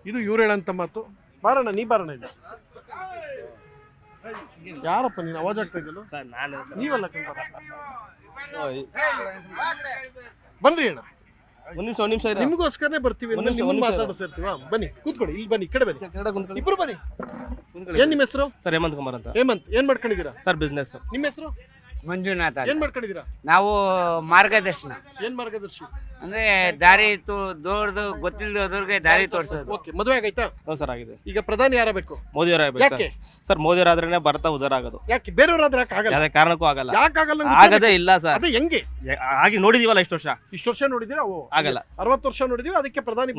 ಇದು ಇವ್ರು ಹೇಳಂತ ಮಾತು. ಬಾರಣ್ಣ, ನೀ ಬಾರಣ್ಣ ಇಲ್ಲಿ. ಯಾರಪ್ಪ ನೀನು ಅವಾಜ್ ಆಗ್ತಾ ಇದೆಯಲ್ಲ? ನೀವಲ್ಲ ಬನ್ರಿ ಅಣ್ಣ, ಒಂದ್ ನಿಮಿಷ ನಿಮಗೋಸ್ಕರನೇ ಬರ್ತೀವಿ, ಮಾತಾಡಿಸ್ತೀವ. ಬನ್ನಿ ಕೂತ್ಕೊಳ್ಳಿ, ಇಲ್ಲಿ ಬನ್ನಿ, ಈ ಕಡೆ ಬನ್ನಿ, ಇಬ್ರು ಬನ್ನಿ. ಏನ್ ನಿಮ್ಮ ಹೆಸರು? ಸರ್ ಹೇಮಂತ್ ಕುಮಾರ್ ಅಂತ. ಹೇಮಂತ್, ಏನ್ ಮಾಡ್ಕೊಂಡಿದ್ದೀರಾ? Sir business. ನಿಮ್ಮ ಹೆಸರು? ಮಂಜುನಾಥ. ಏನ್ ಮಾಡ್ಕೊಂಡಿದ್ದೀರಾ? ನಾವು ಮಾರ್ಗದರ್ಶನ ಏನ್ ಮಾರ್ಗದರ್ಶಿ ಅಂದ್ರೆ ದಾರಿ ದೊಡ್ಡದು ಗೊತ್ತಿಲ್ಲದವ್ರಿಗೆ ದಾರಿ ತೋರಿಸೋದು. ಓಕೆ, ಮದುವೆ ಆಗೈತಾ? ಸರ್ ಆಗಿದೆ. ಈಗ ಪ್ರಧಾನಿ ಯಾರಬೇಕು? ಮೋದಿ ಅವರೇ ಆಗ್ಬೇಕು ಯಾಕೆ? ಸರ್ ಮೋದಿ ಅವರಾದ್ರೇನೆ ಭಾರತ ಉದ್ಧಾರ ಆಗೋದು. ಯಾಕೆ ಬೇರೆಯವರಾದ್ರೆ ಯಾಕೆ ಆಗಲ್ಲ? ಯಾವ್ದೇ ಕಾರಣಕ್ಕೂ ಆಗಲ್ಲ. ಯಾಕಾಗಲ್ಲ? ಆಗದೇ ಇಲ್ಲ ಸರ್. ಅದೇ ಹೆಂಗೆ ಆಗಿ ನೋಡಿದೀವಲ್ಲ ಇಷ್ಟು ವರ್ಷ ನೋಡಿದಿರಾ? ಆಗಲ್ಲ. 60 ವರ್ಷ ನೋಡಿದೀವಿ. ಅದಕ್ಕೆ ಪ್ರಧಾನಿ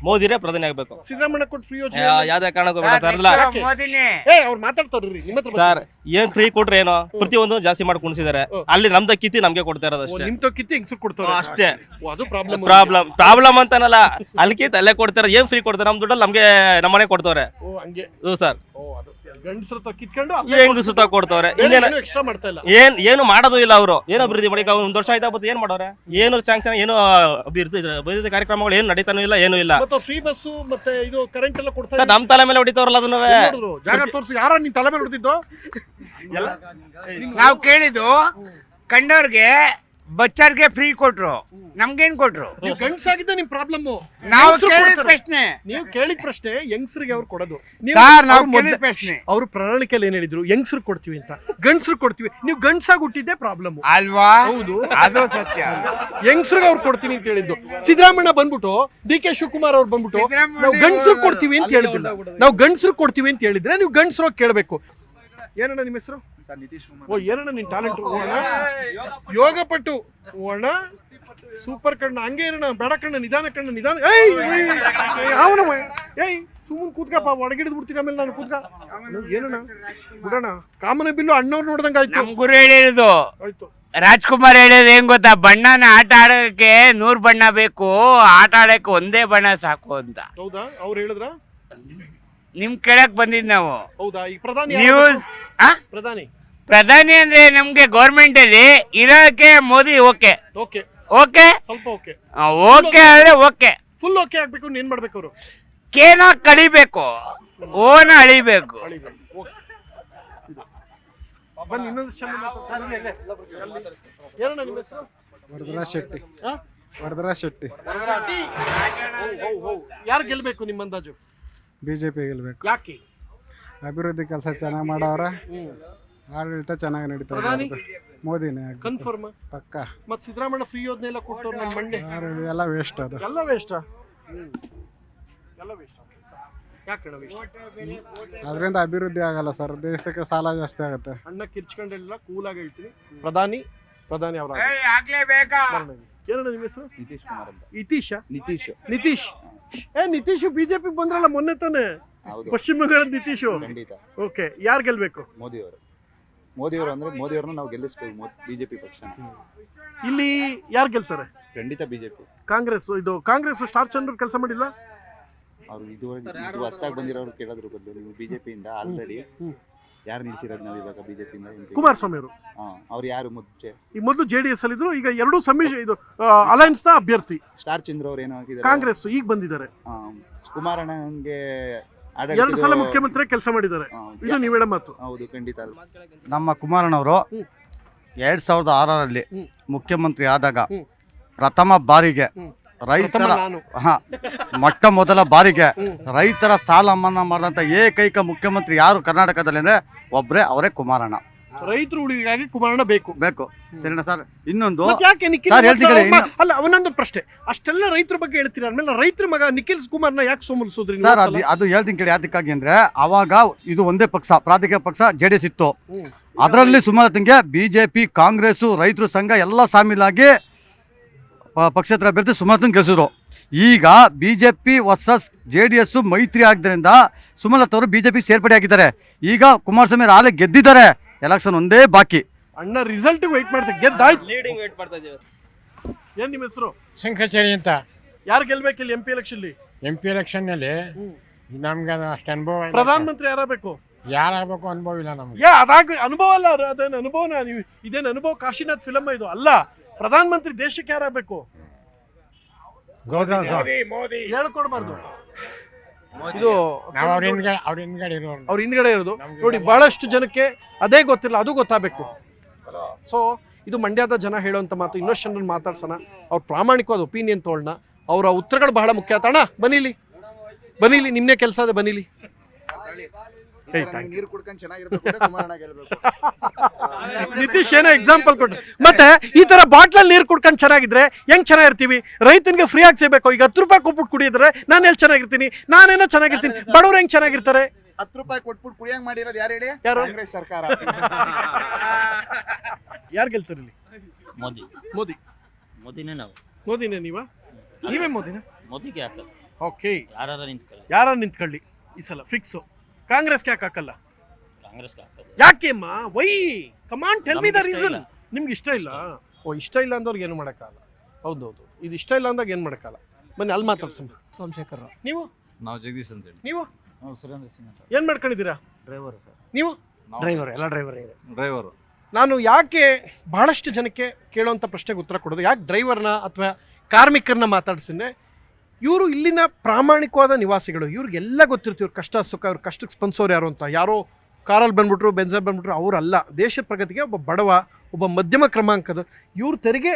ಮೋದಿರೇ ಪ್ರಧಾನಿ ಆಗ್ಬೇಕು. ಸಿದ್ದರಾಮಯ್ಯ ಕೊಟ್ಟು ಫ್ರೀ ಯೋಜನೆ ಯಾವ್ದೇ ಕಾರಣಕ್ಕೂ ಬೇಡ ಸರ್. ಮೋದಿನೇ. ಅವ್ರು ಮಾತಾಡ್ತಾರ್ರಿ ನಿಮ್ಮ ಹತ್ರ. ಸರ್ ಏನ್ ಫ್ರೀ ಕೊಟ್ರೆ ಏನೋ ಪ್ರತಿಯೊಂದು ಜಾಸ್ತಿ ಮಾಡಿ ಕುಣಿಸಿದಾರೆ. ಅಲ್ಲಿ ನಮ್ದ ಕಿತ್ತಿ ನಮ್ಗೆ ಕೊಡ್ತಾ ಇರೋದು ಅಷ್ಟೇ. ನಿಮ್తో ಕಿತ್ತಿ ಹೆಂಗ್ಸರು ಕೊಡ್ತಾರೆ ಅಷ್ಟೇ. ಅದು ಪ್ರಾಬ್ಲಮ್ ಅಂತಾನಲ್ಲ, ಅಲ್ಲಿ ಕಿತ್ತು ಅಲ್ಲೇ ಕೊಡ್ತಾರೆ. ಏನ್ ಫ್ರೀ ಕೊಡ್ತಾರೆ? ನಮ್ ದುಡ್ಡಲ್ಲಿ ನಮ್ಗೆ ನಮ್ಮನೆ ಕೊಡ್ತವ್ರೆ. ಹಂಗೆ ಸರ್ ಗಂಡಸ್ರ ಕಿತ್ಕೊಂಡು ಹೆಂಗ್ ಸುತ್ತ ಕೊಡ್ತವ್ರೆ. ಎಕ್ಸ್ಟ್ರಾ ಮಾಡ್ತಾ ಇಲ್ಲ. ಏನು ಮಾಡೋದು ಇಲ್ಲ ಅವರು. ಏನು ಅಭಿವೃದ್ಧಿ ಮಾಡಿ ಒಂದ್ ವರ್ಷ ಆಯ್ತಾ ಬತ್ತು ಏನ್ ಮಾಡೋರೆ? ಏನು ಸ್ಯಾಂಕ್ಷನ್, ಏನು ಅಭಿವೃದ್ಧಿ ಕಾರ್ಯಕ್ರಮಗಳು ಏನು ನಡೀತಾನೂ ಇಲ್ಲ, ಏನು ಇಲ್ಲ. ಫ್ರೀ ಬಸ್ ಮತ್ತೆ ಇದು ಕರೆಂಟ್ ಎಲ್ಲ ಕೊಡ್ತಾರೆ. ಸರ್ ನಮ್ ತಲೆ ಮೇಲೆ ಹೊಡಿತಾವ್ರಲ್ಲ ಅದನ್ನ. ಜಾಗ ತೋರಿಸಿ, ಯಾರ ನಿನ್ ತಲೆ ಮೇಲೆ ಹೊಡಿತಿದ್ದು? ನಾವು ಕೇಳಿದ್ದು ಕಂಡವ್ರಿಗೆ ಬಚ್ಚರ್ಗೆ ಫ್ರೀ ಕೊಟ್ರು, ನಮ್ಗೇನ್ ಕೊಟ್ರು? ನೀವು ಗಂಡ್ಸಾಗಿದ್ದ ನಿಮ್ ಪ್ರಾಬ್ಲಮ್. ನಾವು ಕೇಳಿದ ಪ್ರಶ್ನೆ, ನೀವು ಕೇಳಿದ ಪ್ರಶ್ನೆ ಹೆಂಗ್ಸರಿಗೆ ಅವ್ರು ಕೊಡೋದು. ಅವ್ರು ಪ್ರಣಾಳಿಕೆಯಲ್ಲಿ ಏನ್ ಹೇಳಿದ್ರು? ಹೆಂಗ್ಸರು ಕೊಡ್ತೀವಿ ಅಂತ, ಗಂಡ್ಸರು ಕೊಡ್ತೀವಿ. ನೀವು ಗಂಡ್ಸಾಗಿ ಹುಟ್ಟಿದ್ದೆ ಪ್ರಾಬ್ಲಮ್ ಅಲ್ವಾ? ಹೌದು, ಅದು ಸತ್ಯ. ಹೆಂಗ್ಸರಿಗೆ ಅವ್ರು ಕೊಡ್ತೀನಿ ಅಂತ ಹೇಳಿದ್ದು. ಸಿದ್ದರಾಮಯ್ಯ ಬಂದ್ಬಿಟ್ಟು, ಡಿ ಕೆ ಶಿವಕುಮಾರ್ ಅವ್ರು ಬಂದ್ಬಿಟ್ಟು ನಾವು ಗಂಡ್ಸರು ಕೊಡ್ತೀವಿ ಅಂತ ಹೇಳಿದ್ರು. ನಾವು ಗಂಡ್ಸರು ಕೊಡ್ತೀವಿ ಅಂತ ಹೇಳಿದ್ರೆ ನೀವು ಗಂಡ್ಸರು ಕೇಳಬೇಕು. ಏನಣ್ಣ ನಿಮ್ಮ ಹೆಸರು? ಏನಣ್ಣ ನಿನ್ ಟ್ಯಾಲೆಂಟ್? ಯೋಗ ಪಟ್ಟು ಅಣ್ಣ, ಸೂಪರ್ ಕಣ್ಣ. ಹಂಗೆ ಇರೋಣ, ಬೇಡ ಕಣ್ಣ, ನಿಧಾನ ಕಣ್ಣ, ನಿಧಾನ. ಸುಮ್ಮನೆ ಕೂತ್ಕಪ್ಪ, ಒಡಗಿಡಿದ್ ಬಿಡ್ತೀನಿ ಆಮೇಲೆ ನಾನು. ಕೂತ್ಕ. ಏನಣ್ಣ ಬಿಡೋಣ, ಕಾಮನ ಬಿಲ್ಲು ಅಣ್ಣವ್ರು ನೋಡ್ದಂಗ ಆಯ್ತು. ನಮ್ ಗುರು ಹೇಳಿರೋದು ಆಯ್ತು. ರಾಜ್ಕುಮಾರ್ ಹೇಳೋದು ಏನ್ ಗೊತ್ತಾ? ಬಣ್ಣನ ಆಟ ಆಡೋಕೆ 100 ಬಣ್ಣ ಬೇಕು, ಆಟ ಆಡಕ್ಕೆ ಒಂದೇ ಬಣ್ಣ ಸಾಕು ಅಂತ. ಹೌದಾ? ಅವ್ರು ಹೇಳಿದ್ರ? ನಿಮ್ ಕೇಳಕ್ ಬಂದಿದ್ ನಾವು. ಹೌದಾ? ಈಗ ಪ್ರಧಾನಿ ನ್ಯೂಸ್ ಪ್ರಧಾನಿ ಅಂದ್ರೆ ನಮ್ಗೆ ಗೌರ್ಮೆಂಟ್ ಅಲ್ಲಿ ಇರೋಕೆ ಮೋದಿ. ಓಕೆ ಓಕೆ ಓಕೆ ಸ್ವಲ್ಪ ಓಕೆ ಓಕೆ ಅಂದ್ರೆ ಓಕೆ, ಫುಲ್ ಓಕೆ ಆಗ್ಬೇಕು. ಏನ್ ಮಾಡ್ಬೇಕು? ಅವರು ಕೇನ ಕಳಿಬೇಕು, ಓನ ಅಳಿಬೇಕು. ಬನ್ನಿ, ಇನ್ನೊಂದು ಏನಣ್ಣ ನಿಮ್ಮ ಹೆಸರು? ವರದರಾಜ್ ಶೆಟ್ಟಿ. ಯಾರು ಗೆಲ್ಬೇಕು ನಿಮ್ಮ ಅಂದಾಜು? ಬಿಜೆಪಿ ಗೆಲ್ಬೇಕು. ಯಾಕೆ? ಅಭಿವೃದ್ಧಿ ಕೆಲಸ ಚೆನ್ನಾಗಿ ಮಾಡವ್ರ, ಆಡಳಿತ ಚೆನ್ನಾಗಿ ನಡೀತಾ ಇದೆ. ಮೋದಿನೇ ಕನ್ಫರ್ಮ್ ಪಕ್ಕ. ಮತ್ತೆ ಸಿದ್ದರಾಮಯ್ಯ ಫ್ರೀ ಯೋಜನೆ ಎಲ್ಲ ಕೊಟ್ಟವ್ರು ನಮ್ಮ ಮಂಡ್ಯ ಎಲ್ಲ ವೇಸ್ಟ್. ಅದು ಎಲ್ಲ ವೇಸ್ಟ್. ಎಲ್ಲ ವೇಸ್ಟ್. ಯಾಕೆ ಅದರಿಂದ ಅಭಿವೃದ್ಧಿ ಆಗಲ್ಲ ಸರ್, ದೇಶಕ್ಕೆ ಸಾಲ ಜಾಸ್ತಿ ಆಗುತ್ತೆ. ಅಣ್ಣ ಕಿರ್ಚ್ಕೊಂಡೆಲ್ಲ ಕೂಲಾಗಿ ಹೇಳ್ತೀನಿ. ಪ್ರಧಾನಿ ಅವರ ಏನಣ್ಣ ನಿಮ್ಮ ಹೆಸರು? ನಿತೀಶ್ ಕುಮಾರ್ ಅಂತ. ನಿತೀಶ್ ನಿತೀಶ್ ಬಿಜೆಪಿ ಬಂದ್ರಲ್ಲ ಮೊನ್ನೆ ತಾನೆ, ಪಶ್ಚಿಮ ಬಂಗಾಳದ ನಿತೀಶ್. ಖಂಡಿತ. ಓಕೆ, ಯಾರು ಗೆಲ್ಬೇಕು? ಮೋದಿಯವರು ಅಂದ್ರೆ ಮೋದಿಯವ್ರನ್ನ ನಾವು ಗೆಲ್ಲಿಸ್ಬೇಕು. ಬಿಜೆಪಿ ಪಕ್ಷ ಇಲ್ಲಿ ಯಾರು ಗೆಲ್ತಾರೆ? ಖಂಡಿತ ಬಿಜೆಪಿ. ಕಾಂಗ್ರೆಸ್ ಸ್ಟಾರ್ ಚಂದ್ರ ಕೆಲಸ ಮಾಡಿಲ್ಲ. ಅವ್ರು ಇದು ಹೊಸದಾಗಿ ಬಂದಿರೋರು ಕೇಳೋದ್ರ ಬದಲು ನೀವು ಬಿಜೆಪಿಯಿಂದ ಆಲ್ರೆಡಿ ಯಾರು ನಿಲ್ಸಿರೋದು ನಾವು ಇವಾಗ ಬಿಜೆಪಿಯಿಂದ? ಕುಮಾರಸ್ವಾಮಿ ಅವರು. ಅವ್ರು ಯಾರು ಮೊದಲು JDS ಅಲ್ಲಿ ಇದ್ರು, ಈಗ ಎರಡೂ ಇದು ಅಲಯನ್ಸ್ ನ ಅಭ್ಯರ್ಥಿ. ಸ್ಟಾರ್ ಚಂದ್ರ ಅವ್ರು ಏನೋ ಆಗಿದ್ದಾರೆ, ಕಾಂಗ್ರೆಸ್ ಈಗ ಬಂದಿದ್ದಾರೆ. ಕುಮಾರಣ್ಣಂಗೆ 2 ಸಲ ಮುಖ್ಯಮಂತ್ರಿ ಕೆಲಸ ಮಾಡಿದ್ದಾರೆ. ಇದು ನೀವು ಹೇಳೋ ಮಾತು. ಹೌದು, ಖಂಡಿತ. ನಮ್ಮ ಕುಮಾರಣ್ಣವರು 2006ರಲ್ಲಿ ಮುಖ್ಯಮಂತ್ರಿ ಆದಾಗ ಪ್ರಥಮ ಬಾರಿಗೆ ಮೊಟ್ಟ ಮೊದಲ ಬಾರಿಗೆ ರೈತರ ಸಾಲ ಮನ್ನಾ ಮಾಡಿದಂತ ಏಕೈಕ ಮುಖ್ಯಮಂತ್ರಿ ಯಾರು ಕರ್ನಾಟಕದಲ್ಲಿ ಅಂದ್ರೆ ಒಬ್ರೇ, ಅವರೇ ಕುಮಾರಣ್ಣ. ರೈತರು ಉಳಿಗಾಗಿ ಕುಮಾರಣ್ಣ ಬೇಕು. ಸರಿನಾ ಸರ್? ಇನ್ನೊಂದು ಅಲ್ಲ, ಅವನೊಂದು ಪ್ರಶ್ನೆ. ಅಷ್ಟೆಲ್ಲ ರೈತರ ಬಗ್ಗೆ ಹೇಳ್ತೀರ ಅಂದ್ಮೇಲೆ ರೈತರ ಮಗ ನಿಖಿಲ್ ಕುಮಾರ್ನ ಯಾಕೆ ಸೋಮರಿಸೋದ್ರಿ ಸರ್? ಅದು ಹೇಳ್ತೀನಿ ಕೇಳಿ. ಅದಕ್ಕಾಗಿ ಅಂದ್ರೆ ಅವಾಗ ಇದು ಒಂದೇ ಪಕ್ಷ, ಪ್ರಾದೇಶಿಕ ಪಕ್ಷ JDS ಇತ್ತು. ಅದರಲ್ಲಿ ಸುಮಲತಂಗೆ ಬಿಜೆಪಿ, ಕಾಂಗ್ರೆಸ್, ರೈತರ ಸಂಘ ಎಲ್ಲ ಸಾಮೀಲಾಗಿ ಪಕ್ಷೇತರ ಅಭ್ಯರ್ಥಿ ಸುಮಲತನ್ ಗೆಲ್ಸಿದ್ರು. ಈಗ ಬಿಜೆಪಿ ವರ್ಸಸ್ JDS ಮೈತ್ರಿ ಆಗಿದ್ದರಿಂದ ಸುಮಲತಾ ಅವರು ಬಿಜೆಪಿ ಸೇರ್ಪಡೆ ಆಗಿದ್ದಾರೆ. ಈಗ ಕುಮಾರಸ್ವಾಮಿ ಆಲೆ ಗೆದ್ದಿದ್ದಾರೆ. ಎಲೆಕ್ಷನ್ ಒಂದೇ ಬಾಕಿ. ಅಣ್ಣ ರಿಸಲ್ಟ್ ವೇಟ್ ಮಾಡ್ತಾ ಗೆದ್ದಾಯ್ತು. ಏನ್ ನಿಮ್ಮ ಹೆಸರು? ಶಂಕರಾಚಾರ್ಯ ಅಂತ. ಯಾರು ಗೆಲ್ಬೇಕು ಇಲ್ಲಿ MP ಎಲೆಕ್ಷನ್ ನಲ್ಲಿ? ನಮ್ಗೆ ಅಷ್ಟು ಅನುಭವ. ಪ್ರಧಾನ ಮಂತ್ರಿ ಯಾರಾಗಬೇಕು? ಯಾರಾಗಬೇಕು ಅನುಭವ ಇಲ್ಲ ನಮ್ಗೆ. ಅನುಭವ ಅಲ್ಲ, ಅದೇನು ಅನುಭವನ? ನೀವು ಇದೇನು ಅನುಭವ? ಕಾಶಿನಾಥ್ ಫಿಲಮ್ ಇದು ಅಲ್ಲ. ಪ್ರಧಾನ ಮಂತ್ರಿ ದೇಶಕ್ಕೆ ಯಾರಾಗಬೇಕು? ಮೋದಿ. ಹೇಳ್ಕೊಡ್ಬಾರ್ದು. ಇದು ನಾವು ಅವ್ರ ಹಿಂದ್ಗಡೆ ಇರೋರು ಅವ್ರ ಹಿಂದ್ಗಡೆ ಇರೋದು ನೋಡಿ. ಬಹಳಷ್ಟು ಜನಕ್ಕೆ ಅದೇ ಗೊತ್ತಿಲ್ಲ, ಅದು ಗೊತ್ತಾಗಬೇಕು. ಸೊ ಇದು ಮಂಡ್ಯದ ಜನ ಹೇಳುವಂತ ಮಾತು. ಇನ್ನೊಷ್ಟು ಜನರನ್ನು ಮಾತಾಡ್ಸೋಣ, ಅವ್ರ ಪ್ರಾಮಾಣಿಕವಾದ ಒಪಿನಿಯನ್ ತೊಗೊಳ್ಳೋಣ. ಅವರ ಉತ್ತರಗಳು ಬಹಳ ಮುಖ್ಯ. ಅಣ್ಣ ಬನ್ನಿಲಿ, ಬನ್ನಿಲಿ, ನಿಮ್ನೆ ಕೆಲಸ ಅದೇ, ಬನ್ನಿಲಿ. ನೀರು ಕುಡ್ಕೊಂಡು ಚೆನ್ನಾಗಿರ್ಬೇಕು ಅಂದ್ರೆ ಕುಮಾರಣ್ಣ ಗೆಲ್ಬೇಕು. ನಿತೀಶ್ ಏನೋ ಎಕ್ಸಾಂಪಲ್ ಕೊಟ್ಟು, ಮತ್ತೆ ಈ ತರ ಬಾಟ್ಲಲ್ಲಿ ನೀರು ಕುಡ್ಕೊಂಡು ಚೆನ್ನಾಗಿದ್ರೆ ಹೆಂಗ್ ಚೆನ್ನಾಗಿರ್ತೀವಿ? ರೈತನಿಗೆ ಫ್ರೀ ಆಗಿ ಸಿಗಬೇಕು. ಈಗ 10 ರೂಪಾಯಿ ಕೊಟ್ಬಿಟ್ಟು ಕುಡಿಯಿದ್ರೆ ನಾನು ಎಲ್ಲಿ ಚೆನ್ನಾಗಿರ್ತೀನಿ? ನಾನೇನೋ ಚೆನ್ನಾಗಿರ್ತೀನಿ, ಬಡವ್ರು ಹೆಂಗ್ ಚೆನ್ನಾಗಿರ್ತಾರೆ? 10 ರೂಪಾಯಿ ಕೊಟ್ಬಿಟ್ಟು ಕುಡಿಯಂಗ್ ಮಾಡಿರೋದು ಯಾರು ಹೇಳಿ? ಯಾರು? ಕಾಂಗ್ರೆಸ್ ಸರ್ಕಾರ. ಯಾರು ಗೆಲ್ತಾರೆ ಇಲ್ಲಿ? ಮೋದಿ ಮೋದಿ. ಮೋದಿನೇ ನಾವು ಮೋದಿನೇ ನೀವಾ? ನೀವೇ ಮೋದಿನ? ಮೋದಿಗೆ ಹಾಕೋದು ಓಕೆ, ಯಾರು ನಿಂತ್ಕೊಳ್ಳಿ ಯಾರು ನಿಂತ್ಕೊಳ್ಳಿ ಈ ಸಲ ಫಿಕ್ಸು. ಕಾಂಗ್ರೆಸ್ಗೆ ಯಾಕೆ ಹಾಕಲ್ಲ? ಕಾಂಗ್ರೆಸ್ಗೆ ಹಾಕೋದು ಯಾಕೆ ಅಮ್ಮ? Why come on tell me the ನಮ್ಗೆ ಇಷ್ಟ ರೀಸನ್. ಇಲ್ಲ. ನಿಮ್ಗೆ ಇಷ್ಟ ಇಲ್ಲ? ಓ, ಇಷ್ಟ ಇಲ್ಲ ಅಂದವ್ರಿಗೆ ಏನು ಮಾಡೋಕ್ಕಾಗಲ್ಲ. ಹೌದೌದು, ಇದು ಇಷ್ಟ ಇಲ್ಲ ಅಂದಾಗ ಏನು ಮಾಡೋಕ್ಕಾಗಲ್ಲ. ಬನ್ನಿ ಅಲ್ಲಿ ಮಾತಾಡ್ಸೋಣ. ಸೋಮಶೇಖರ್ ನೀವು? ನಾವು ಜಗದೀಶ್ ಅಂತ ಹೇಳಿ. ನೀವು ಸುರೇಂದ್ರ ಸಿಂಗ್ ಅಂತ ಏನು ಮಾಡ್ಕೊಂಡಿದ್ದೀರಾ? Driver sir. ನೀವು? ಡ್ರೈವರ್, ಎಲ್ಲ ಡ್ರೈವರ್. ನಾನು ಯಾಕೆ ಬಹಳಷ್ಟು ಜನಕ್ಕೆ ಕೇಳುವಂಥ ಪ್ರಶ್ನೆಗೆ ಉತ್ತರ ಕೊಡೋದು, ಯಾಕೆ ಡ್ರೈವರ್ನ ಅಥವಾ ಕಾರ್ಮಿಕರನ್ನ ಮಾತಾಡ್ಸಿದ್ರೆ, ಇವರು ಇಲ್ಲಿನ ಪ್ರಾಮಾಣಿಕವಾದ ನಿವಾಸಿಗಳು. ಇವ್ರಿಗೆಲ್ಲ ಗೊತ್ತಿರ್ತೀವಿ ಇವ್ರ ಕಷ್ಟ ಸುಖ, ಅವ್ರ ಕಷ್ಟಕ್ಕೆ ಸ್ಪಂದಿಸೋರು ಯಾರು ಅಂತ. ಯಾರೋ ಕಾರಲ್ಲಿ ಬಂದ್ಬಿಟ್ರು, ಬೆಂಜಲ್ಲಿ ಬಂದ್ಬಿಟ್ರು ಅವರಲ್ಲ. ದೇಶದ ಪ್ರಗತಿಗೆ ಒಬ್ಬ ಬಡವ, ಒಬ್ಬ ಮಧ್ಯಮ ಕ್ರಮಾಂಕದ ಇವ್ರ ತೆರಿಗೆ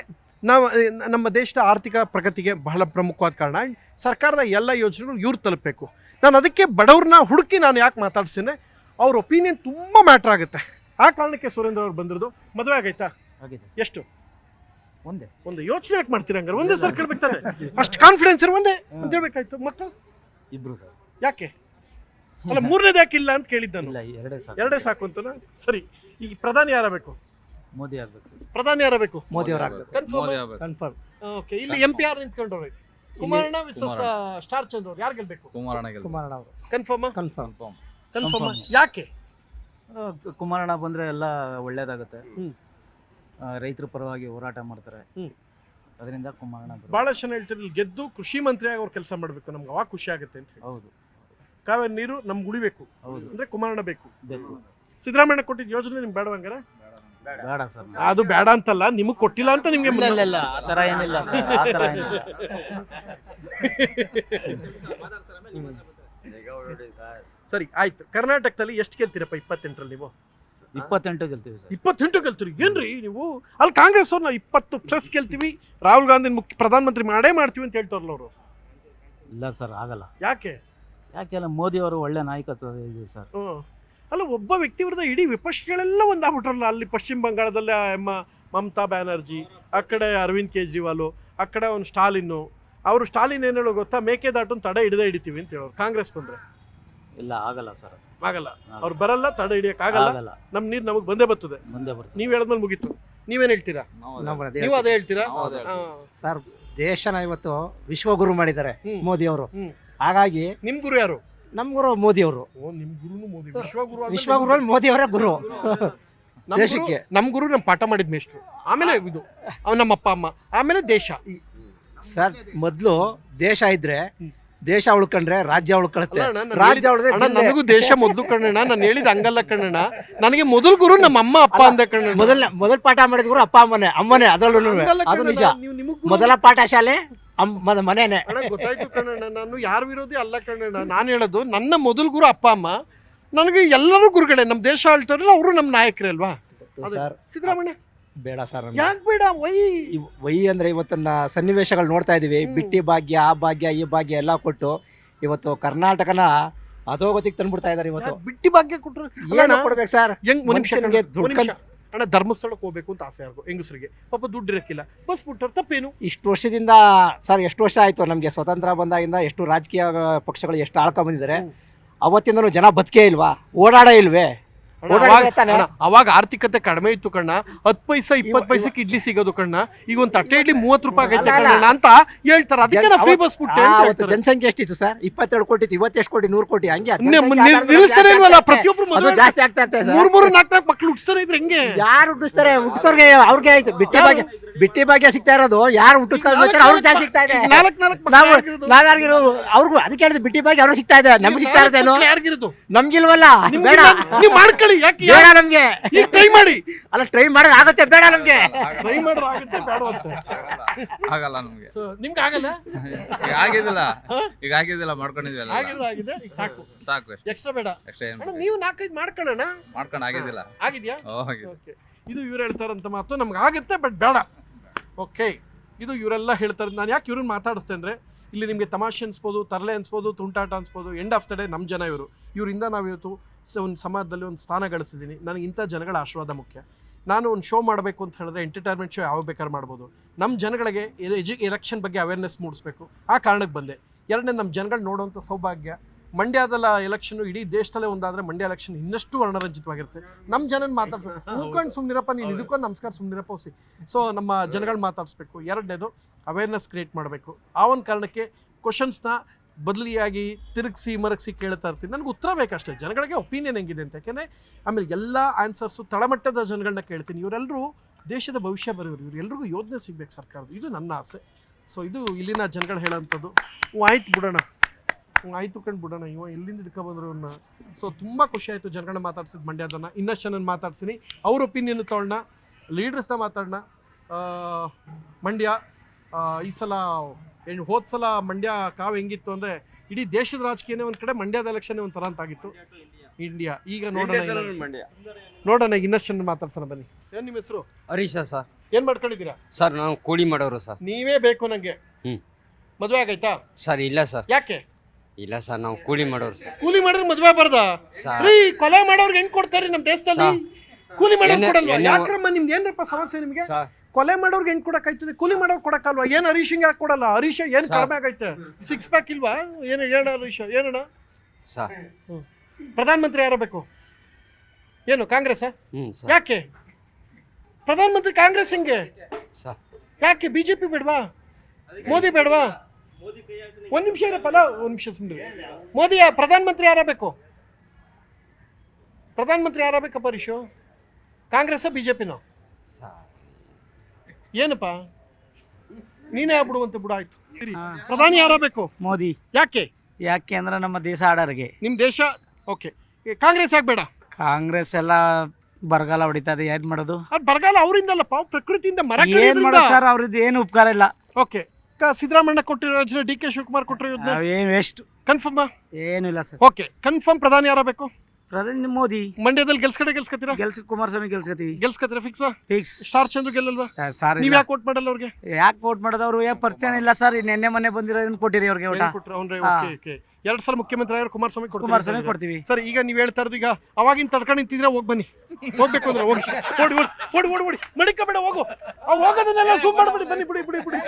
ನಮ್ಮ ದೇಶದ ಆರ್ಥಿಕ ಪ್ರಗತಿಗೆ ಬಹಳ ಪ್ರಮುಖವಾದ ಕಾರಣ. ಸರ್ಕಾರದ ಎಲ್ಲ ಯೋಜನೆಗಳು ಇವ್ರು ತಲುಪಬೇಕು. ನಾನು ಅದಕ್ಕೆ ಬಡವ್ರನ್ನ ಹುಡುಕಿ ನಾನು ಯಾಕೆ ಮಾತಾಡ್ಸಿದ್ರೆ, ಅವ್ರ ಒಪಿನಿಯನ್ ತುಂಬ ಮ್ಯಾಟ್ರ್ ಆಗುತ್ತೆ. ಆ ಕಾರಣಕ್ಕೆ ಸುರೇಂದ್ರ ಅವ್ರು ಬಂದಿರೋದು. ಮದುವೆ ಆಗೈತಾ? ಎಷ್ಟು? ಒಂದು ಯೋಚನೆ ಯಾಕೆ ಮಾಡ್ತೀರ ಹಂಗಾರೆ? ಒಂದೇ ಸರ್ ಕೇಳ್ಬೇಕಾನೆ, ಅಷ್ಟು ಕಾನ್ಫಿಡೆನ್ಸ್ ಇರೋ ಒಂದೇ ಅಂತ ಹೇಳ್ಬೇಕಾಯ್ತು. ಮಕ್ಕಳು ಇಬ್ರು ಸರ್. ಯಾಕೆ ಅಲ್ಲ, ಮೂರನೇದು ಯಾಕೆ ಇಲ್ಲ ಅಂತ ಕೇಳಿದ್ದ ನಾನು. ಎರಡೇ ಸಾಕು ಅಂತನಾ? ಸರಿ, ಈ ಪ್ರಧಾನಿ ಯಾರಬೇಕು? ಮೋದಿ ಆಗ್ಬೇಕು. ಪ್ರಧಾನಿ ಯಾರಬೇಕು? ಮೋದಿ ಅವ್ರು ಆಗ್ಬೇಕು. ಕನ್ಫರ್ಮ್. ಓಕೆ, ಇಲ್ಲಿ MP ಯಾರು ನಿಂತ್ಕೊಂಡವ್ರು? ಕುಮಾರಣ್ಣ ವಿಸಸ್ ಸ್ಟಾರ್ ಚಂದ್ರ ಅವ್ರು ಯಾರು ಗೆಲ್ಬೇಕು? ಕುಮಾರಣ್ಣ ಅವರು. ಕನ್ಫರ್ಮ್. ಕನ್ಫರ್ಮ್. ಯಾಕೆ? ಕುಮಾರಣ್ಣ ಬಂದ್ರೆ ಎಲ್ಲ ಒಳ್ಳೇದಾಗುತ್ತೆ. ರೈತರ ಪರವಾಗಿ ಹೋರಾಟ ಮಾಡ್ತಾರೆ. ಅದರಿಂದ ಕುಮಾರಣ್ಣ. ಬಹಳ ಜನ ಹೇಳ್ತಾರೆ ಇಲ್ಲಿ ಗೆದ್ದು ಕೃಷಿ ಮಂತ್ರಿಯಾಗಿ ಅವ್ರು ಕೆಲಸ ಮಾಡಬೇಕು, ನಮ್ಗೆ ಅವಾಗ ಖುಷಿ ಆಗುತ್ತೆ ಅಂತ ಹೇಳಿ. ಹೌದು. ಕಾವೇರಿ ನೀರು ನಮ್ಗೆ ಉಳಿಬೇಕು ಹೌದು. ಅಂದ್ರೆ ಕುಮಾರಣ್ಣ ಬೇಕು. ಬೇಕು. ಸಿದ್ದರಾಮಯ್ಯ ಕೊಟ್ಟಿದ್ದ ಯೋಜನೆ ನಿಮ್ಗೆ ಬೇಡವಂಗಾರೆ? ಬೇಡ ಸರ್. ಅದು ಬೇಡ ಅಂತಲ್ಲ, ನಿಮಗ್ ಕೊಟ್ಟಿಲ್ಲ ಅಂತ ನಿಮ್ಗೆ. ಇಲ್ಲ ಆ ತರ ಏನಿಲ್ಲ ಸರ್, ಆ ತರ ಏನಿಲ್ಲ. ಸರಿ ಆಯ್ತು. ಕರ್ನಾಟಕದಲ್ಲಿ ಎಷ್ಟು ಗೆಲ್ತೀರಪ್ಪ 28ರಲ್ಲಿ ನೀವು? 28 ಗೆಲ್ತೀವಿ ಸರ್. 28 ಗೆಲ್ತೀರಿ? ಏನ್ರಿ ನೀವು? ಅಲ್ಲಿ ಕಾಂಗ್ರೆಸ್ ಅವ್ರು ನಾವು 20+ ಗೆಲ್ತೀವಿ, ರಾಹುಲ್ ಗಾಂಧಿ ಪ್ರಧಾನಮಂತ್ರಿ ಮಾಡೇ ಮಾಡ್ತೀವಿ ಅಂತ ಹೇಳ್ತಾರಲ್ಲ ಅವರು. ಇಲ್ಲ ಸರ್, ಆಗಲ್ಲ. ಯಾಕೆ? ಯಾಕೆಲ್ಲ ಮೋದಿ ಅವರು ಒಳ್ಳೆ ನಾಯಕತ್ವ ಇದೆ ಸರ್. ಅಲ್ಲ, ಒಬ್ಬ ವ್ಯಕ್ತಿ ವಿರುದ್ಧ ಇಡೀ ವಿಪಕ್ಷಗಳೆಲ್ಲ ಒಂದಾಗ್ಬಿಟ್ರಲ್ಲ. ಅಲ್ಲಿ ಪಶ್ಚಿಮ ಬಂಗಾಳದಲ್ಲಿ ಮಮತಾ ಬ್ಯಾನರ್ಜಿ, ಆ ಕಡೆ ಅರವಿಂದ್ ಕೇಜ್ರಿವಾಲ್, ಆ ಕಡೆ ಒಂದು ಸ್ಟಾಲಿನ್. ಅವರು ಸ್ಟಾಲಿನ್ ಏನು ಹೇಳೋ ಗೊತ್ತಾ? ಮೇಕೆದಾಟು ತಡೆ ಹಿಡಿತೀವಿ ಅಂತ ಹೇಳೋರು. ಕಾಂಗ್ರೆಸ್ ಬಂದ್ರೆ ಇಲ್ಲ, ಆಗಲ್ಲ ಸರ್. ಆಗಲ್ಲ, ಅವ್ರು ಬರಲ್ಲ, ತಡೆ ಹಿಡಿಯಕ್ ಆಗಲ್ಲ. ನಮ್ ನೀರ್ ನಮಗ್ ಬಂದೇ ಬರ್ತದೆ. ನೀವ್ ಹೇಳದ್ಮೇಲೆ ಮುಗೀತು. ನೀವೇನ್ ಹೇಳ್ತೀರಾ? ನೀವು ಅದೇ ಹೇಳ್ತೀರಾ? ಸರ್, ದೇಶನ ಇವತ್ತು ವಿಶ್ವಗುರು ಮಾಡಿದ್ದಾರೆ ಮೋದಿ ಅವರು. ಹಾಗಾಗಿ ನಿಮ್ ಗುರು ಯಾರು? ನಮ್ ಗುರು ಮೋದಿ ಅವರು. ನಿಮ್ ಗುರುನು ಮೋದಿ? ವಿಶ್ವಗುರು? ವಿಶ್ವಗುರು ಮೋದಿ ಅವರೇ ಗುರು ದೇಶಕ್ಕೆ. ನಮ್ ಗುರು ನಮ್ ಪಾಠ ಮಾಡಿದ ಮೇಷ್ಟ್ರು, ಆಮೇಲೆ ಇದು ನಮ್ಮ ಅಪ್ಪ ಅಮ್ಮ, ಆಮೇಲೆ ದೇಶ. ಸರ್, ಮೊದ್ಲು ದೇಶ ಇದ್ರೆ ದೇಶ ಉಳ್ಕೊಂಡ್ರೆ ರಾಜ್ಯ ಉಳ್ಕೊಳತ್ತೆ. ರಾಜ್ಯ ಉಳಿದ್ರೆ ನನಗೂ ದೇಶ ಮೊದ್ಲು ಕಣ್ಣಣ್ಣ. ನಾನು ಹೇಳಿದ ಹಂಗಲ್ಲ ಕಣ್ಣಣ್ಣ. ನನಗೆ ಮೊದಲು ಗುರು ನಮ್ಮ ಅಮ್ಮ ಅಪ್ಪ ಅಂದ ಕಣ್ಣಣ್ಣ. ಮೊದಲ ಪಾಠ ಮಾಡಿದ ಗುರು ಅಪ್ಪ ಅಮ್ಮನೇ. ಅದರಲ್ಲೂ ಅದು ನಿಜ. ಮೊದಲ ಪಾಠ ಶಾಲೆ ಮನೇನೆ. ಗೊತ್ತಾಯ್ತು ಕಣ್ಣಣ್ಣ, ನಾನು ಯಾರ ವಿರೋಧಿ ಅಲ್ಲ ಕಣ್ಣಣ್ಣ. ನಾನು ಹೇಳೋದು ನನ್ನ ಮೊದಲು ಗುರು ಅಪ್ಪ ಅಮ್ಮ. ನನಗೆ ಎಲ್ಲರೂ ಗುರುಗಳೇ. ನಮ್ಮ ದೇಶ ಆಳ್ತಾರೆ, ಅವರು ನಮ್ಮ ನಾಯಕರೇ ಅಲ್ವಾ? ಸಿದ್ದರಾಮಯ್ಯ ಬೇಡ ಸರ್. ಯಾಕೆ ಬೇಡ? ವೈ ಅಂದ್ರೆ ಇವತ್ತನ್ನ ಸನ್ನಿವೇಶಗಳು ನೋಡ್ತಾ ಇದೀವಿ. ಬಿಟ್ಟಿ ಭಾಗ್ಯ, ಆ ಭಾಗ್ಯ, ಈ ಭಾಗ್ಯ ಎಲ್ಲ ಕೊಟ್ಟು ಇವತ್ತು ಕರ್ನಾಟಕನ ಅಧೋಗತಿಗೆ ತಂದ್ಬಿಡ್ತಾ ಇದಾರೆ. ಇವತ್ತು ಬಿಟ್ಟಿ ಭಾಗ್ಯ ಕೊಟ್ಟರು ಏನು ಕೊಡ್ಬೇಕು ಸರ್? ಅಣ್ಣ, ಧರ್ಮಸ್ಥಳಕ್ಕೆ ಹೋಗ್ಬೇಕು ಅಂತ ಆಸೆ ಯಾರಿಗೂ ಹೆಂಗಸರಿಗೆ, ಪಾಪ ದುಡ್ಡು ಇರಕ್ಕಿಲ್ಲ, ಬಸ್ ಬಿಟ್ಟರು ತಪ್ಪೇನು? ಇಷ್ಟು ವರ್ಷದಿಂದ ಸರ್, ಎಷ್ಟು ವರ್ಷ ಆಯ್ತು ನಮ್ಗೆ ಸ್ವತಂತ್ರ ಬಂದಾಗಿಂದ ಎಷ್ಟು ರಾಜಕೀಯ ಪಕ್ಷಗಳು ಎಷ್ಟು ಆಳ್ಕೊಂಡ್ ಬಂದಿದ್ದಾರೆ. ಅವತ್ತಿಂದನೂ ಜನ ಬದುಕೇ ಇಲ್ವಾ? ಓಡಾಡ ಇಲ್ವೇ? ಅವಾಗ ಆರ್ಥಿಕತೆ ಕಡಿಮೆ ಇತ್ತು ಕಣ್ಣ. 10 ಪೈಸೆ 20 ಪೈಸೆಗೆ ಇಡ್ಲಿ ಸಿಗೋದು ಕಣ್ಣ. ಈಗ ಒಂದು ತಟ್ಟೆ ಇಡ್ಲಿ 30 ರೂಪಾಯಿ ಆಗೈತೆ ಕಣ್ಣ ಅಂತ ಹೇಳ್ತಾರೆ. ಅದಕ್ಕೆ ನಾ ಫ್ರೀ ಬಸ್ ಬಿಟ್ಟೆ. ಜನಸಂಖ್ಯೆ ಎಷ್ಟಿತ್ತು ಸರ್? 22 ಕೋಟಿ ಇತ್ತು. ಇವತ್ತು ಎಷ್ಟು ಕೋಟಿ? 100 ಕೋಟಿ. ಹಂಗೆ ನಿಲ್ಲಿಸ್ತಾನೆ ಇಲ್ವಲ್ಲ? ಪ್ರತಿಯೊಬ್ರು ಜಾಸ್ತಿ ಆಗ್ತಾ ಇರ್ತಾರೆ. 3-4 ಮಕ್ಳು ಹುಟ್ಟಿಸ್ತಾರೆ ಇದ್ರೆ ಹೆಂಗೆ? ಯಾರು ಹುಟ್ಟಿಸ್ತಾರೆ? ಹುಟ್ಟಿಸೋರ್ಗೆ ಅವ್ರಿಗೆ ಆಯ್ತು. ಬಿಟ್ಟಿ ಭಾಗ್ಯ ಸಿಗ್ತಾ ಇರೋದು ಯಾರು ಹುಟ್ಟಿಸ್ಕೊಂಡು ಅವ್ರಿಗೆ ಜಾಸ್ತಿ ಸಿಗ್ತಾ ಇದೆ. ನಾವ್ಯಾರಿಗಿರೋದು ಅವ್ರಿಗೂ ಅದಕ್ಕೆ ಹೇಳಿದ್ರು ಬಿಟ್ಟಿ ಭಾಗ್ಯ ಅವ್ರಿಗೆ ಸಿಗ್ತಾ ಇದೆ. ನಮ್ಗೆ ಸಿಗ್ತಾ ಇರೋದೇನು? ನಮ್ಗಿಲ್ವಲ್ಲ. ಬೇಡ, ನೀವು ಮಾಡ್ಕೊಳ್ಳಿ. ಹೇಳಿ ಯಾಕೆ ಬೇಡ ನಮ್ಗೆ. ಈಗ ಟ್ರೈ ಮಾಡಿ. ಅಲ್ಲ ಟ್ರೈ ಮಾಡೋದು ಆಗತ್ತೆ, ಬೇಡ ನಮ್ಗೆ. ಟ್ರೈ ಮಾಡಿದ್ರೆ ಆಗುತ್ತೆ, ಬೇಡ ಅಂತ. ಆಗಲ್ಲ ನಮ್ಗೆ. ಸೊ ನಿಮ್ಗೆ ಆಗಲ್ಲ? ಈಗ ಆಗಿದಿಲ್ಲ, ಈಗ ಆಗಿದಿಲ್ಲ, ಮಾಡ್ಕೊಂಡಿದ್ವಲ್ಲ. ಆಗಿದೆ, ಈಗ ಸಾಕು ಸಾಕು, ಎಕ್ಸ್ಟ್ರಾ ಬೇಡ. ಅಷ್ಟೇ. ಅಣ್ಣ, ನೀವು 4-5 ಮಾಡ್ಕೊಳ್ಳೋಣ. ಮಾಡ್ಕೊಂಡು ಆಗಿದಿಲ್ಲ. ಆಗಿದ್ಯಾ? ಹೋಗಿದೆ. ಓಕೆ, ಇದು ಇವ್ರು ಹೇಳ್ತಾರಂತ ಮಾತು. ನಮ್ಗೆ ಆಗುತ್ತೆ ಬಟ್ ಬೇಡ. ಓಕೆ, ಇದು ಇವರೆಲ್ಲ ಹೇಳ್ತಾರೆ. ನಾನು ಯಾಕೆ ಇವ್ರನ್ನ ಮಾತಾಡಿಸ್ತೇನೆ ಅಂದರೆ, ಇಲ್ಲಿ ನಿಮಗೆ ತಮಾಷೆ ಅನ್ಸ್ಬೋದು, ತರಲೆ ಅನ್ಸ್ಬೋದು, ತುಂಟಾಟ ಅನ್ಸ್ಬೋದು. ಎಂಡ್ ಆಫ್ ದ ಡೇ ನಮ್ಮ ಜನ ಇವರು. ಇವರಿಂದ ನಾವಿವತ್ತು ಒಂದು ಸಮಾಜದಲ್ಲಿ ಒಂದು ಸ್ಥಾನ ಗಳಿಸಿದ್ದೀನಿ. ನನಗೆ ಇಂಥ ಜನಗಳ ಆಶೀರ್ವಾದ ಮುಖ್ಯ. ನಾನು ಒಂದು ಶೋ ಮಾಡಬೇಕು ಅಂತ ಹೇಳಿದ್ರೆ ಎಂಟರ್ಟೈನ್ಮೆಂಟ್ ಶೋ ಯಾವ ಬೇಕಾದ್ರೆ ಮಾಡ್ಬೋದು. ನಮ್ಮ ಜನಗಳಿಗೆ ಎಲೆಕ್ಷನ್ ಬಗ್ಗೆ ಅವೇರ್ನೆಸ್ ಮೂಡಿಸ್ಬೇಕು, ಆ ಕಾರಣಕ್ಕೆ ಬಂದೆ. ಎರಡನೇ, ನಮ್ಮ ಜನಗಳು ನೋಡುವಂಥ ಸೌಭಾಗ್ಯ. ಮಂಡ್ಯದಲ್ಲ ಎಲೆಕ್ಷನ್ ಇಡೀ ದೇಶದಲ್ಲೇ ಒಂದಾದರೆ ಮಂಡ್ಯ ಎಲೆಕ್ಷನ್ ಇನ್ನಷ್ಟು ವರ್ಣರಂಜಿತವಾಗಿರುತ್ತೆ. ನಮ್ಮ ಜನನ ಮಾತಾಡ್ಸ್ಬೇಕು. ಕೂತ್ಕೊಂಡು ಸುಮ್ಮನಿರಪ್ಪ, ನೀನು ಇದಕ್ಕೊಂದು ನಮಸ್ಕಾರ ಸುಮ್ಮನಿರಪ್ಪ ಹೊಸಿ. ಸೊ ನಮ್ಮ ಜನಗಳು ಮಾತಾಡಿಸ್ಬೇಕು. ಎರಡನೇದು, ಅವೇರ್ನೆಸ್ ಕ್ರಿಯೇಟ್ ಮಾಡಬೇಕು. ಆ ಒಂದು ಕಾರಣಕ್ಕೆ ಕ್ವಶನ್ಸ್ನ ಬದಲಿಯಾಗಿ ತಿರುಗಿಸಿ ಮರಗಿಸಿ ಕೇಳ್ತಾ ಇರ್ತೀನಿ. ನನಗೆ ಉತ್ತರ ಬೇಕಷ್ಟೇ, ಜನಗಳಿಗೆ ಒಪಿನಿಯನ್ ಹೆಂಗಿದೆ ಅಂತ. ಯಾಕೆಂದರೆ ಆಮೇಲೆ ಎಲ್ಲ ಆನ್ಸರ್ಸು ತಳಮಟ್ಟದ ಜನಗಳನ್ನ ಕೇಳ್ತೀನಿ. ಇವರೆಲ್ಲರೂ ದೇಶದ ಭವಿಷ್ಯ ಬರೋರು, ಇವರೆಲ್ಲರಿಗೂ ಯೋಜನೆ ಸಿಗ್ಬೇಕು ಸರ್ಕಾರದ್ದು. ಇದು ನನ್ನ ಆಸೆ. ಸೊ ಇದು ಇಲ್ಲಿನ ಜನಗಳು ಹೇಳೋಂಥದ್ದು. ಆಯ್ತು ಬಿಡೋಣ, ಆಯ್ತು ಕಂಡು ಬಿಡೋಣ. ಇವ ಎಲ್ಲಿಂದ ಹಿಡ್ಕೊಬಂದ್ರು ಅವನ್ನ. ಸೊ ತುಂಬ ಖುಷಿ ಆಯಿತು ಜನಗಳನ್ನ ಮಾತಾಡ್ಸಿದ್ದು ಮಂಡ್ಯದನ್ನ. ಇನ್ನಷ್ಟು ಜನನ ಮಾತಾಡ್ತೀನಿ, ಅವ್ರ ಒಪಿನಿಯನ್ ತೊಗೊಳ್ಳೋಣ, ಲೀಡರ್ಸ್ನ ಮಾತಾಡೋಣ. ಮಂಡ್ಯ ಈ ಸಲ ಹೋದ ಸಲ ಮಂಡ್ಯ ಕಾವು ಹೆಂಗಿತ್ತು ಅಂದರೆ, ಇಡೀ ದೇಶದ ರಾಜಕೀಯನೇ ಒಂದು ಕಡೆ, ಮಂಡ್ಯದ ಎಲೆಕ್ಷನ್ ಒಂಥರ ಅಂತಾಗಿತ್ತು. ಇಂಡಿಯಾ ಈಗ ನೋಡೋಣ, ಈಗ ಇನ್ನಷ್ಟು ಜನ ಮಾತಾಡ್ಸೋಣ ಬನ್ನಿ. ಏನು ನಿಮ್ಮ ಹೆಸರು? ಹರೀಶ ಸರ್. ಏನು ಮಾಡ್ಕೊಂಡಿದ್ದೀರಾ ಸರ್ ನಾವು ಕೂಲಿ ಮಾಡೋರು ಸರ್. ನೀವೇ ಬೇಕು ನನಗೆ. ಮದುವೆ ಆಗೈತಾ ಸರ್? ಇಲ್ಲ ಸರ್. ಯಾಕೆ ಇಲ್ಲ ಸರ್, ನಾವು ಕೂಲಿ ಮಾಡೋರು ಸರ್. ಕೂಲಿ ಮಾಡಿದ್ರೆ ಮದುವೆ ಬರ್ದಾ? ರೀ, ಕೊಲೆ ಮಾಡೋರ್ಗೆ ಹೆಂಗ್ ಕೊಡ್ತಾರೆ ನಮ್ಮ ದೇಶದಲ್ಲಿ? ಕೂಲಿ ಮಾಡೋರು ಕೊಡಲ್ವಾ? ಯಾಕ್ರಮ್ಮ, ನಿಮ್ದು ಏನಪ್ಪ ಸಮಸ್ಯೆ ನಿಮಗೆ? ಕೊಲೆ ಮಾಡೋರ್ಗೆ ಹೆಂಗ್ ಕೊಡಕ್ಕಾಯ್ತದೆ? ಕೂಲಿ ಮಾಡೋರು ಕೊಡಕ್ಕಲ್ವಾ? ಏನು ಹರೀಶಂಗೆ ಯಾಕೆ ಕೊಡಲ್ಲ? ಹರೀಶ ಏನು ಕಡಿಮೆ ಆಗೈತೆ? 6 ಪ್ಯಾಕ್ ಇಲ್ವಾ? ಏನು ಹೇಳ ಹರೀಶ, ಏನಣ್ಣ? ಸರ್ ಪ್ರಧಾನ ಮಂತ್ರಿ ಯಾರು ಬೇಕು? ಏನು ಕಾಂಗ್ರೆಸ್? ಯಾಕೆ ಪ್ರಧಾನ ಮಂತ್ರಿ ಕಾಂಗ್ರೆಸ್ ಹೆಂಗೆ? ಯಾಕೆ ಬಿಜೆಪಿ ಬೇಡವಾ? ಮೋದಿ ಬೇಡವಾ? ಒಂದ್ ನಿಮಿಷ ಇರಪ್ಪಲ್ಲ, ಒಂದ್ ನಿಮಿಷ ಸುಮ್ಮನೆ. ಮೋದಿ ಪ್ರಧಾನ ಮಂತ್ರಿ ಯಾರ ಬೇಕು? ಪ್ರಧಾನ ಮಂತ್ರಿ ಯಾರ ಬೇಕಪ್ಪ ಹರೀಶು? ಕಾಂಗ್ರೆಸ್ ಬಿಜೆಪಿನೋ? ಏನಪ್ಪ ನೀನೇ ಆಗ್ಬಿಡುವಂತೆ ಬಿಡು. ಆಯ್ತು, ಪ್ರಧಾನಿ ಯಾರ ಬೇಕು? ಮೋದಿ. ಯಾಕೆ? ಯಾಕೆ ಅಂದ್ರೆ ನಮ್ಮ ದೇಶ ಆಡೋರಿಗೆ. ನಿಮ್ ದೇಶ ಓಕೆ. ಕಾಂಗ್ರೆಸ್ ಆಗ್ಬೇಡ? ಕಾಂಗ್ರೆಸ್ ಎಲ್ಲ ಬರಗಾಲ ಹೊಡಿತದೆ, ಏನ್ ಮಾಡೋದು? ಅದು ಬರಗಾಲ ಅವರಿಂದಲ್ಲಪ್ಪ, ಪ್ರಕೃತಿಯಿಂದ ಮರ ಏನ್ ಮಾಡೋದು ಸರ್? ಅವ್ರದ್ದು ಏನು ಉಪಕಾರ ಇಲ್ಲ. ಓಕೆ, ಸಿದ್ದರಾಮಣ್ಣ ಕೊಟ್ಟಿರೋ ಯೋಜನೆ, ಡಿ.ಕೆ. ಶಿವಕುಮಾರ್ ಕೊಟ್ಟಿರೋ ಯೋಜನೆ ಏನು ವೇಸ್ಟ್. ಕನ್ಫರ್ಮ್? ಏನು ಇಲ್ಲ ಸರ್. ಓಕೆ, ಕನ್ಫರ್ಮ್ ಪ್ರಧಾನಿ ಯಾರ ಬೇಕು? ಪ್ರಧಾನಿ ಮೋದಿ. ಮಂಡ್ಯದಲ್ಲಿ ಗೆಲ್ಸ್ಕತ್ತೀರಾ? ಕುಮಾರಸ್ವಾಮಿ ಗೆಲ್ಸ್ಕತ್ತೀವಿ. ಫಿಕ್ಸ್? ಫಿಕ್ಸ್. ಸ್ಟಾರ್ ಚಂದ್ರು ಗೆಲ್ಲಲ್ವಾ? ನೀವ್ ಯಾಕೆ ವೋಟ್ ಮಾಡಲ್ಲ ಅವ್ರಿಗೆ? ಯಾಕೆ ವೋಟ್ ಮಾಡೋದವ್ರು? ಪರಿಚಯ ಇಲ್ಲ ಸರ್. ನೆನ್ನೆ ಮೊನ್ನೆ ಬಂದಿರೋ ಕೊಟ್ಟಿರಿ ಅವ್ರಿಗೆ ಊಟ. 2 ಸಲ ಮುಖ್ಯಮಂತ್ರಿ ಆದ್ರೆ ಕುಮಾರಸ್ವಾಮಿ ಕೊಡ್ತೀವಿ ಸರ್. ಈಗ ನೀವ್ ಹೇಳ್ತಾ ಇರೋದು, ಈಗ ಅವಾಗಿನ ತಡ್ಕೊಂಡು ನಿಂತಿದ್ರೆ ಹೋಗಿ ಬನ್ನಿ. ಹೋಗ್ಬೇಕು ಅಂದ್ರೆ ಹೋಗಿ, ಓಡಿ ಓಡಿ ಓಡಿ ಓಡಿ ಓಡಿ ಮಡಿಕ ಬೇಡ, ಹೋಗು. ಹೋಗೋದನ್ನೆಲ್ಲ ಜೂಮ್ ಮಾಡ್ಬಿಡಿ, ಬನ್ನಿ, ಬಿಡಿ.